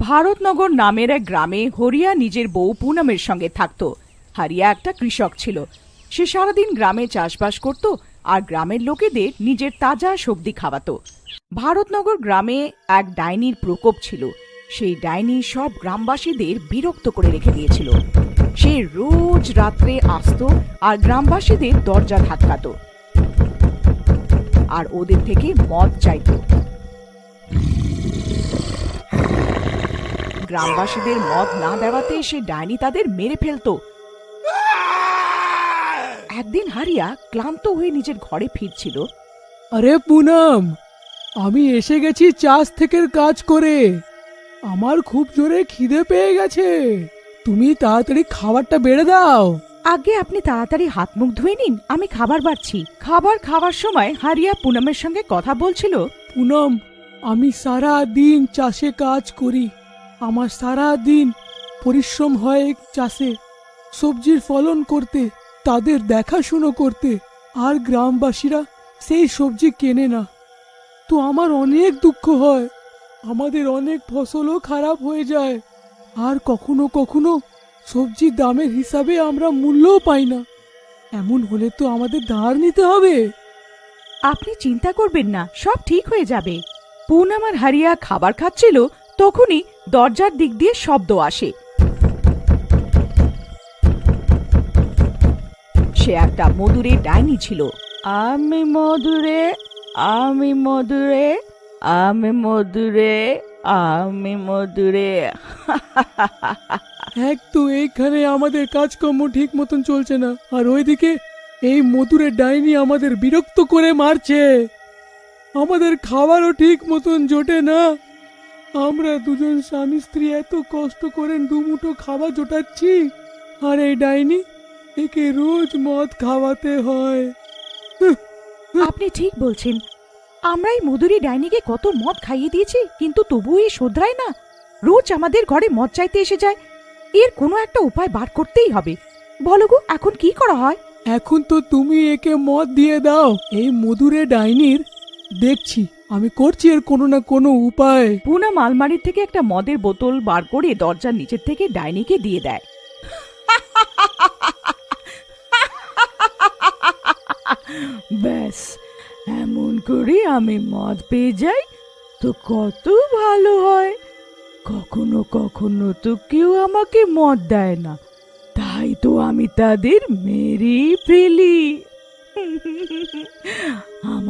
ভারতনগর নামের এক গ্রামে হরিয়া নিজের বউ পুনমের সঙ্গে থাকত। হরিয়া একটা কৃষক ছিল। সে সারাদিন গ্রামে চাষবাস করত আর গ্রামের লোকেদের নিজের তাজা সবজি খাওয়াতো। ভারতনগর গ্রামে এক ডাইনির প্রকোপ ছিল। সেই ডাইনি সব গ্রামবাসীদের বিরক্ত করে রেখে দিয়েছিল। সে রোজ রাত্রে আসতো আর গ্রামবাসীদের দরজা ধাক্কাতো আর ওদের থেকে মদ চাইতো। গ্রামবাসীদের মদ না দেওয়াতে সে ডাইনি তাদের মেরে ফেলতো। একদিন হারিয়া ক্লান্ত হয়ে নিজের ঘরে ফিরছিল। আরে পুনম, আমি এসে গেছি চাষ থেকে কাজ করে। আমার খুব জোরে খিদে পেয়ে গেছে। তুমি তাড়াতাড়ি খাবারটা বেড়ে দাও। আগে আপনি তাড়াতাড়ি হাত মুখ ধুয়ে নিন, আমি খাবার বাড়ছি। খাবার খাওয়ার সময় হারিয়া পুনমের সঙ্গে কথা বলছিল। পুনম, আমি সারা দিন চাষে কাজ করি। আমার সারা দিন পরিশ্রম হয় চাষে, সবজির ফলন করতে, তাদের দেখাশুনো করতে, আর গ্রামবাসীরা সেই সবজি কেনে না। তো আমার অনেক দুঃখ হয়। আমাদের অনেক ফসলও খারাপ হয়ে যায়, আর কখনো কখনো সবজির দামের হিসাবে আমরা মূল্যও পাই না। এমন হলে তো আমাদের ধার নিতে হবে। আপনি চিন্তা করবেন না, সব ঠিক হয়ে যাবে। পুনম আর হারিয়া খাবার খাচ্ছিল, তখনই দরজার দিক দিয়ে শব্দ আসে। সে একটা মধুরে ডাইনি ছিল। আমি মধুরে, আমি মধুরে, আমি মধুরে, আমি মধুরে। এক তো এইখানে আমাদের কাজকর্ম ঠিক মতন চলছে না, আর ওইদিকে এই মধুরের ডাইনি আমাদের বিরক্ত করে মারছে। আমাদের খাবারও ঠিক মতন জোটে না। আমরা দুজন স্বামী স্ত্রী এত কষ্ট করে দুমুঠো খাবার জোটাচ্ছি, আর এই ডাইনি একে রোজ মদ খাওয়াতে হয়। আপনি ঠিক বলছেন। আমরা এই মধুরী ডাইনিকে কত মদ খাইয়ে দিয়েছি, কিন্তু তবুও এ শোধরায় না। রোজ আমাদের ঘরে মদ চাইতে এসে যায়। এর কোনো একটা উপায় বার করতেই হবে। বলো গো, এখন কি করা হয়? এখন তো তুমি একে মদ দিয়ে দাও এই মধুরে ডাইনির। দেখছি আমি করছি এর কোনো না কোনো উপায়। পুনম আলমারির থেকে একটা মদের বোতল বার করে দরজার নিচের থেকে ডাইনিকে দিয়ে দেয়। ব্যাস, এমন করে আমি মদ পেয়ে যাই তো কত ভালো হয়। কখনো কখনো তো কেউ আমাকে মদ দেয় না, তাই তো আমি তাদের মেরেই ফেলি। আমার